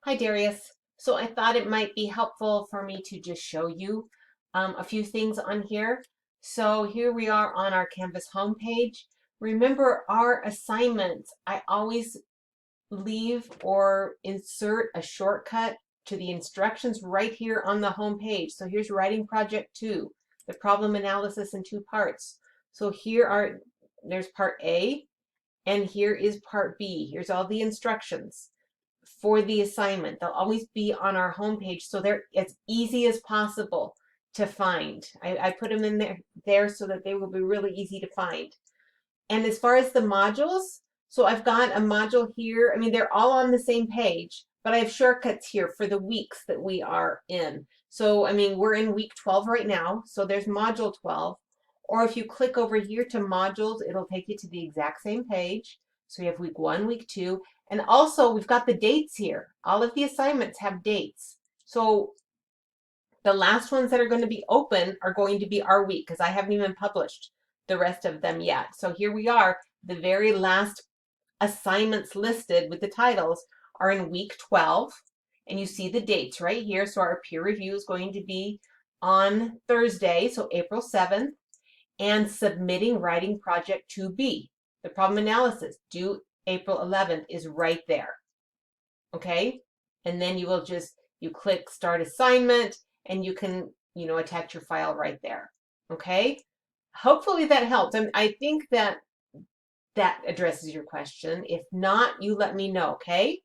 Hi, Darius. So I thought it might be helpful for me to just show you a few things on here. So here we are on our Canvas homepage. Remember our assignments, I always leave or insert a shortcut to the instructions right here on the homepage. So here's writing project 2, the problem analysis in 2 parts. So there's part A, and here is part B. Here's all the instructions for the assignment. They'll always be on our homepage, so they're as easy as possible to find. I put them in there so that they will be really easy to find. And as far as the modules, so I've got a module here. I mean, they're all on the same page, but I have shortcuts here for the weeks that we are in. So, I mean, we're in week 12 right now, so there's module 12. Or if you click over here to modules, it'll take you to the exact same page. So you have week 1, week 2, and also we've got the dates here. All of the assignments have dates. So the last ones that are going to be open are going to be our week because I haven't even published the rest of them yet. So here we are. The very last assignments listed with the titles are in week 12. And you see the dates right here. So our peer review is going to be on Thursday, so April 7th. And submitting writing project 2B. The problem analysis due April 11th is right there. Okay? And then you click start assignment and you can, attach your file right there. Okay? Hopefully that helps. And I think that addresses your question. If not, you let me know, okay?